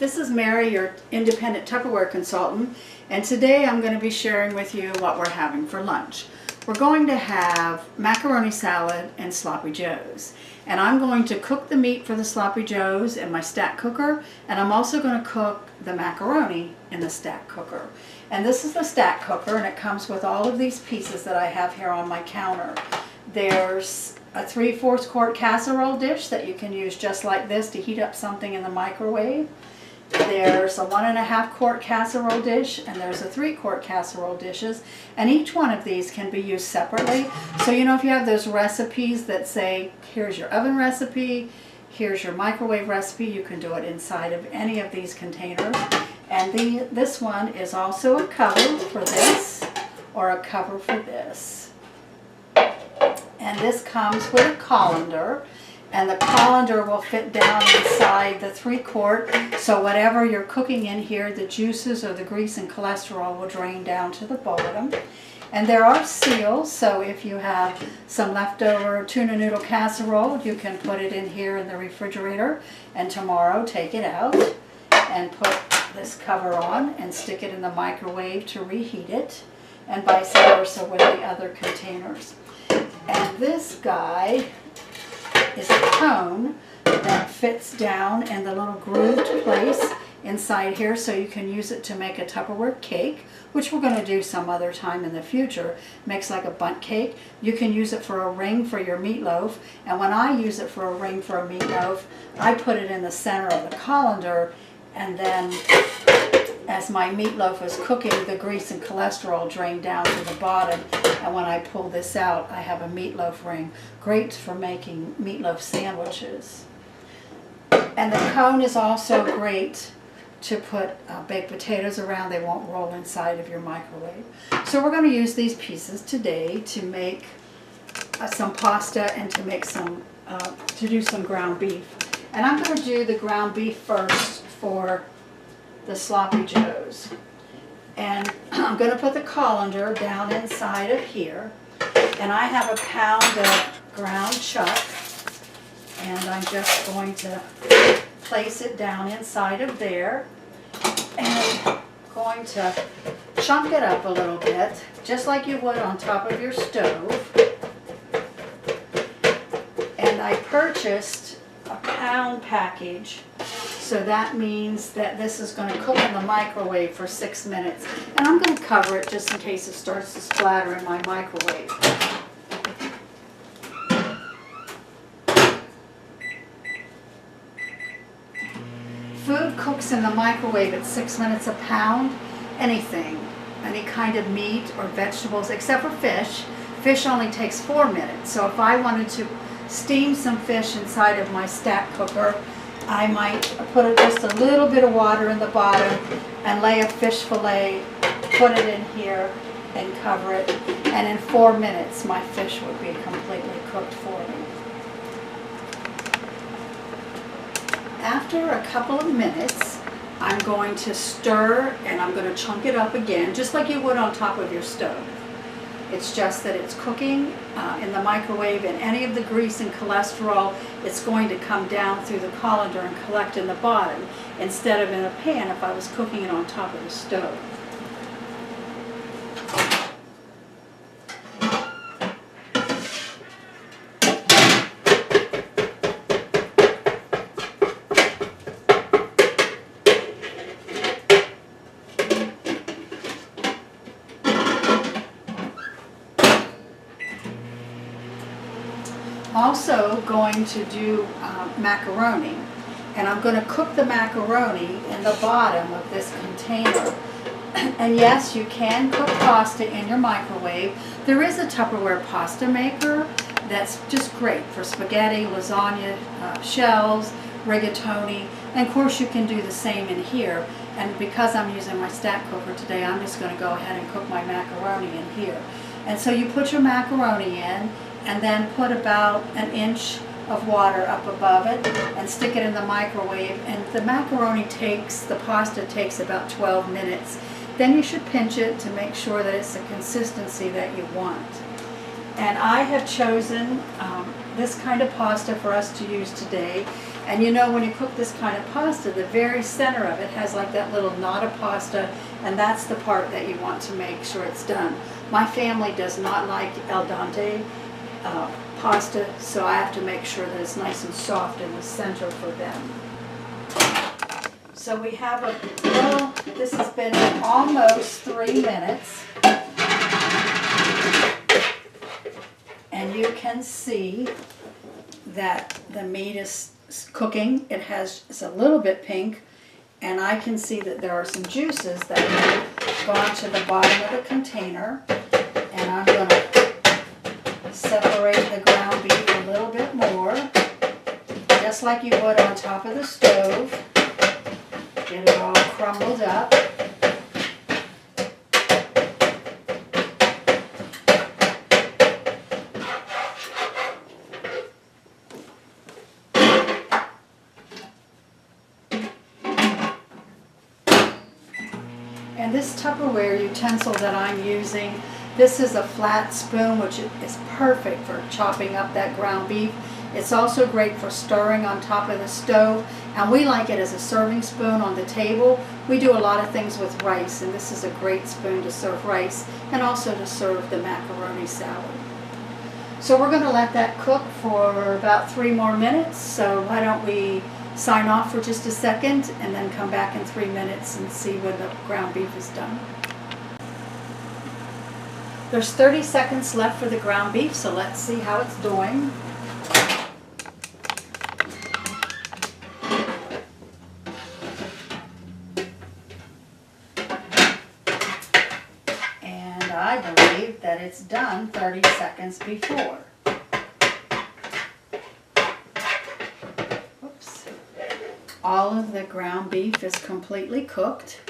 This is Mary, your independent Tupperware consultant, and today I'm going to be sharing with you what we're having for lunch. We're going to have macaroni salad and sloppy joes. And I'm going to cook the meat for the sloppy joes in my stack cooker, and I'm also going to cook the macaroni in the stack cooker. And this is the stack cooker, and it comes with all of these pieces that I have here on my counter. There's a 3/4 quart casserole dish that you can use just like this to heat up something in the microwave. There's a 1.5 quart casserole dish, and there's a 3-quart casserole dishes, and each one of these can be used separately. So you know, if you have those recipes that say here's your oven recipe, here's your microwave recipe, you can do it inside of any of these containers. And this one is also a cover for this or a cover for this. And this comes with a colander, and the colander will fit down inside the 3-quart, so whatever you're cooking in here, the juices or the grease and cholesterol will drain down to the bottom. And there are seals, so if you have some leftover tuna noodle casserole, you can put it in here in the refrigerator, and tomorrow take it out and put this cover on and stick it in the microwave to reheat it, and vice versa with the other containers. And this guy is a cone that fits down in the little grooved place inside here, so you can use it to make a Tupperware cake, which we're going to do some other time in the future. Makes like a bundt cake. You can use it for a ring for your meatloaf, and when I use it for a ring for a meatloaf, I put it in the center of the colander, and then as my meatloaf is cooking, the grease and cholesterol drain down to the bottom, and when I pull this out, I have a meatloaf ring. Great for making meatloaf sandwiches. And the cone is also great to put baked potatoes around. They won't roll inside of your microwave. So we're going to use these pieces today to make some pasta and to make some, to do some ground beef. And I'm going to do the ground beef first for the sloppy joes. And I'm going to put the colander down inside of here, and I have a pound of ground chuck, and I'm just going to place it down inside of there, and going to chunk it up a little bit just like you would on top of your stove. And I purchased a pound package, so that means that this is going to cook in the microwave for 6 minutes. And I'm going to cover it just in case it starts to splatter in my microwave. Food cooks in the microwave at 6 minutes a pound. Anything, any kind of meat or vegetables, except for fish. Fish only takes 4 minutes. So if I wanted to steam some fish inside of my stack cooker, I might put just a little bit of water in the bottom and lay a fish fillet, put it in here and cover it, and in 4 minutes my fish would be completely cooked for me. After a couple of minutes, I'm going to stir, and I'm going to chunk it up again just like you would on top of your stove. It's just that it's cooking in the microwave, and any of the grease and cholesterol, it's going to come down through the colander and collect in the bottom instead of in a pan if I was cooking it on top of the stove. Also going to do macaroni, and I'm going to cook the macaroni in the bottom of this container. And yes, you can cook pasta in your microwave. There is a Tupperware pasta maker that's just great for spaghetti, lasagna, shells, rigatoni, and of course you can do the same in here. And because I'm using my stack cooker today, I'm just going to go ahead and cook my macaroni in here. And so you put your macaroni in, and then put about 1 inch of water up above it and stick it in the microwave, and the macaroni takes, the pasta takes about 12 minutes. Then you should pinch it to make sure that it's the consistency that you want. And I have chosen this kind of pasta for us to use today. And you know, when you cook this kind of pasta, the very center of it has like that little knot of pasta, and that's the part that you want to make sure it's done. My family does not like al dente pasta, so I have to make sure that it's nice and soft in the center for them. So we have a little, this has been almost 3 minutes. And you can see that the meat is cooking. It's a little bit pink, and I can see that there are some juices that have gone to the bottom of the container. And I'm going to separate the ground beef a little bit more, just like you would on top of the stove. Get it all crumbled up. And this Tupperware utensil that I'm using, this is a flat spoon, which is perfect for chopping up that ground beef. It's also great for stirring on top of the stove, and we like it as a serving spoon on the table. We do a lot of things with rice, and this is a great spoon to serve rice and also to serve the macaroni salad. So we're going to let that cook for about 3 more minutes, so why don't we sign off for just a second and then come back in 3 minutes and see when the ground beef is done. There's 30 seconds left for the ground beef, so let's see how it's doing. And I believe that it's done 30 seconds before. All of the ground beef is completely cooked,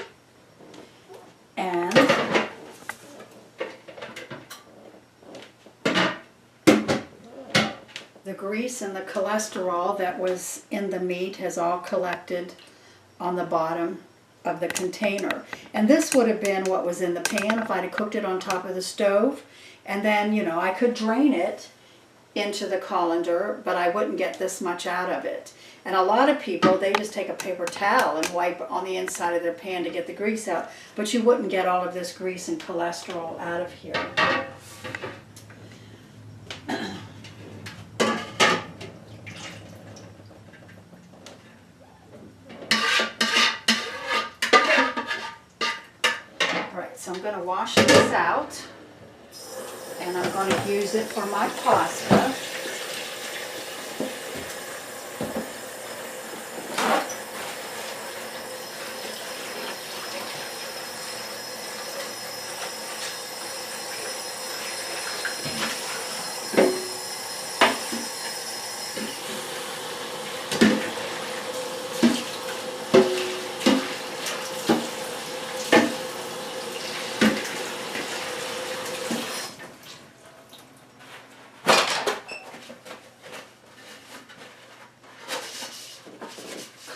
and the grease and the cholesterol that was in the meat has all collected on the bottom of the container. And this would have been what was in the pan if I'd have cooked it on top of the stove. And then, you know, I could drain it into the colander, but I wouldn't get this much out of it. And a lot of people, they just take a paper towel and wipe on the inside of their pan to get the grease out, but you wouldn't get all of this grease and cholesterol out of here. Alright, so I'm going to wash this out, and I'm going to use it for my pasta.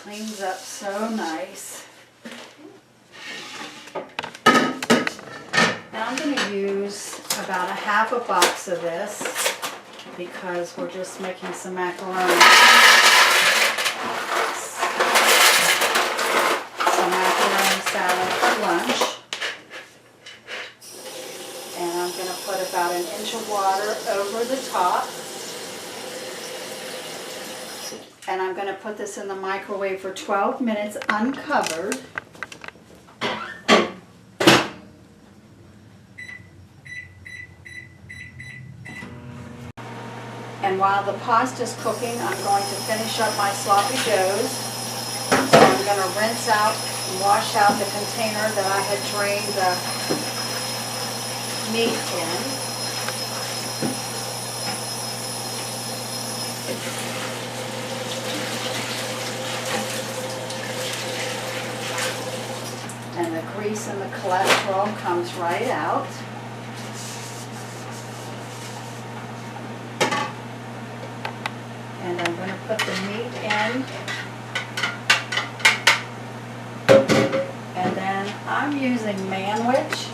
Cleans up so nice. Now I'm going to use about a half a box of this because we're just making some macaroni. Some macaroni salad for lunch. And I'm going to put about 1 inch of water over the top. And I'm going to put this in the microwave for 12 minutes uncovered. And while the pasta's cooking, I'm going to finish up my sloppy joes. So I'm going to rinse out and wash out the container that I had drained the meat in. And the grease and the cholesterol comes right out. And I'm going to put the meat in. And then I'm using manwich.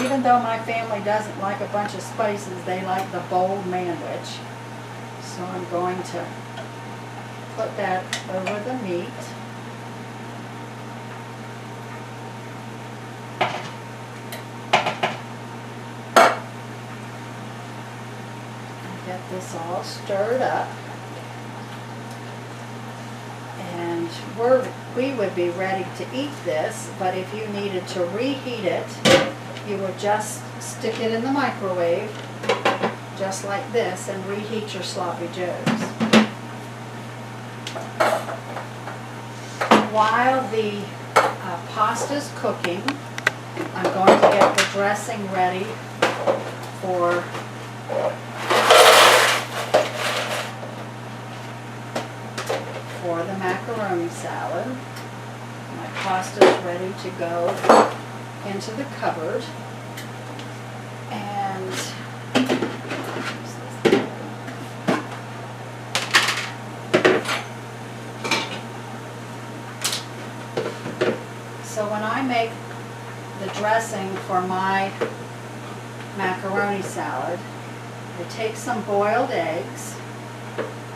Even though my family doesn't like a bunch of spices, they like the bold manwich. So I'm going to put that over the meat. Get this all stirred up, and we would be ready to eat this, but if you needed to reheat it, you would just stick it in the microwave just like this and reheat your sloppy joes. While the pasta's cooking, I'm going to get the dressing ready for the macaroni salad. My pasta's ready to go into the cupboard. And so when I make the dressing for my macaroni salad, I take some boiled eggs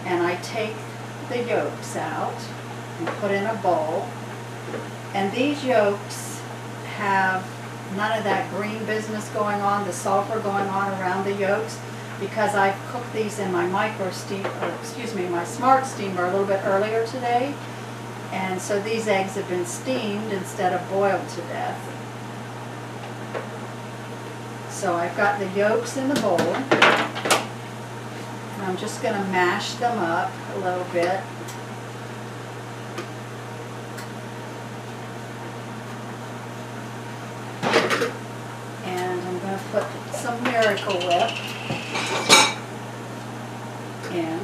and I take the yolks out and put in a bowl. And these yolks have none of that green business going on, the sulfur going on around the yolks, because I cooked these in my my smart steamer a little bit earlier today. And so these eggs have been steamed instead of boiled to death. So I've got the yolks in the bowl. I'm just going to mash them up a little bit. And I'm going to put some Miracle Whip in.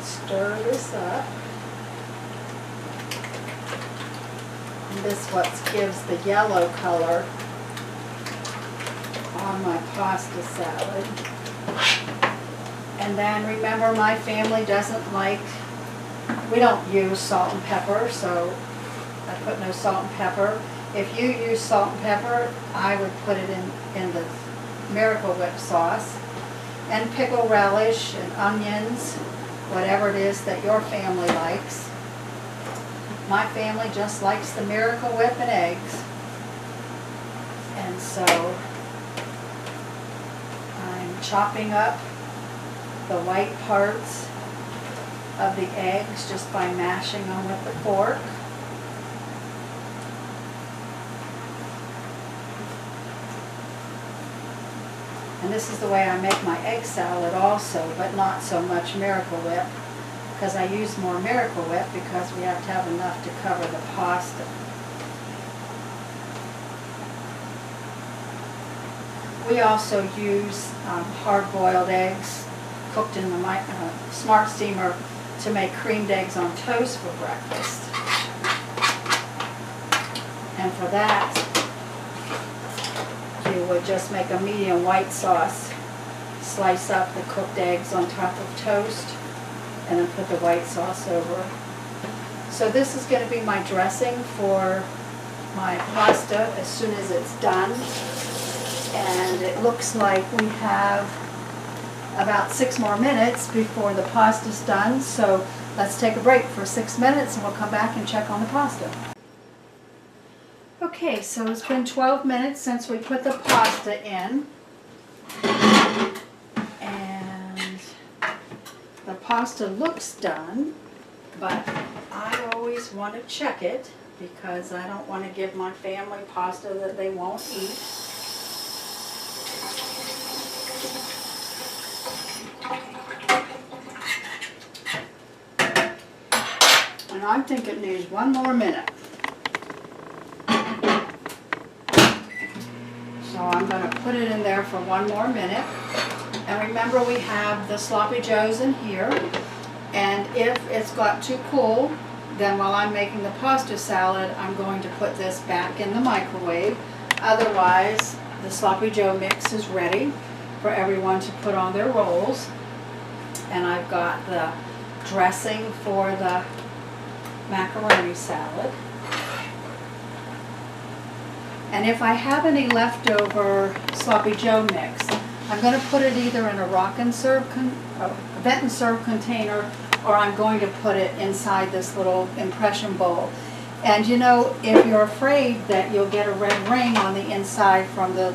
Stir this up. And this what gives the yellow color on my pasta salad. And then remember, my family doesn't like, we don't use salt and pepper, so I put no salt and pepper. If you use salt and pepper, I would put it in the Miracle Whip sauce. And pickle relish and onions, whatever it is that your family likes. My family just likes the Miracle Whip and eggs. And so I'm chopping up the white parts of the eggs just by mashing them with the fork. And this is the way I make my egg salad also, but not so much Miracle Whip, because I use more Miracle Whip because we have to have enough to cover the pasta. We also use hard-boiled eggs cooked in the Smart Steamer to make creamed eggs on toast for breakfast. And for that, you would just make a medium white sauce, slice up the cooked eggs on top of toast, and then put the white sauce over. So this is going to be my dressing for my pasta as soon as it's done. And it looks like we have about 6 more minutes before the pasta's done. So let's take a break for 6 minutes and we'll come back and check on the pasta. Okay, so it's been 12 minutes since we put the pasta in, and the pasta looks done, but I always want to check it because I don't want to give my family pasta that they won't eat. And I think it needs 1 more minute. So I'm going to put it in there for 1 more minute. And remember, we have the sloppy joes in here. And if it's got too cool, then while I'm making the pasta salad, I'm going to put this back in the microwave. Otherwise, the sloppy joe mix is ready for everyone to put on their rolls. And I've got the dressing for the macaroni salad. And if I have any leftover Sloppy Joe mix, I'm going to put it either in a vent and serve container, or I'm going to put it inside this little impression bowl. And you know, if you're afraid that you'll get a red ring on the inside from the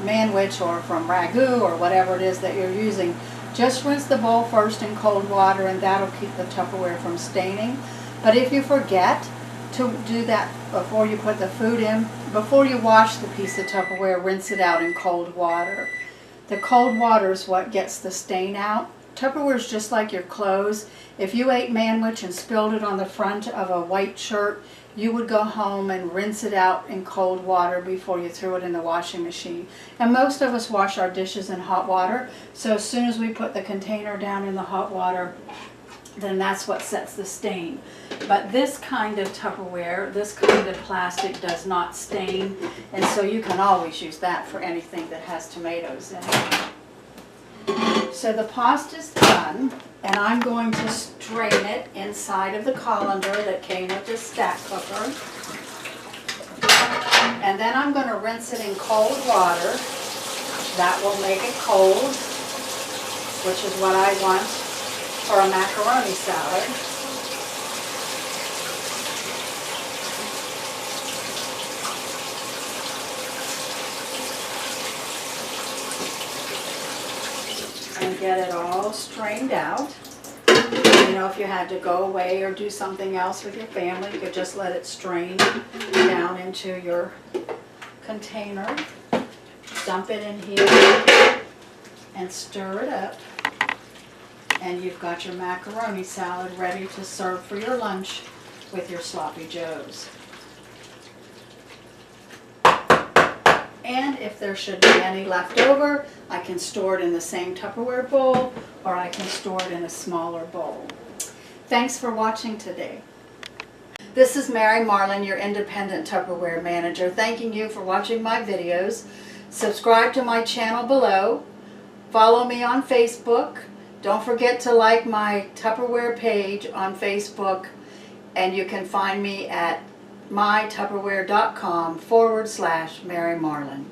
manwich or from ragu or whatever it is that you're using, just rinse the bowl first in cold water, and that'll keep the Tupperware from staining. But if you forget to do that before you put the food in, before you wash the piece of Tupperware, rinse it out in cold water. The cold water is what gets the stain out. Tupperware is just like your clothes. If you ate manwich and spilled it on the front of a white shirt, you would go home and rinse it out in cold water before you threw it in the washing machine. And most of us wash our dishes in hot water, so as soon as we put the container down in the hot water, then that's what sets the stain. But this kind of Tupperware, this kind of plastic does not stain, and so you can always use that for anything that has tomatoes in it. So the pasta's done, and I'm going to strain it inside of the colander that came with this stack cooker. And then I'm going to rinse it in cold water. That will make it cold, which is what I want for a macaroni salad. And get it all strained out. You know, if you had to go away or do something else with your family, you could just let it strain down into your container. Dump it in here and stir it up. And you've got your macaroni salad ready to serve for your lunch with your Sloppy Joes. And if there should be any left over, I can store it in the same Tupperware bowl, or I can store it in a smaller bowl. Thanks for watching today. This is Mary Marlin, your independent Tupperware manager, thanking you for watching my videos. Subscribe to my channel below. Follow me on Facebook. Don't forget to like my Tupperware page on Facebook, and you can find me at mytupperware.com/Mary Marlin.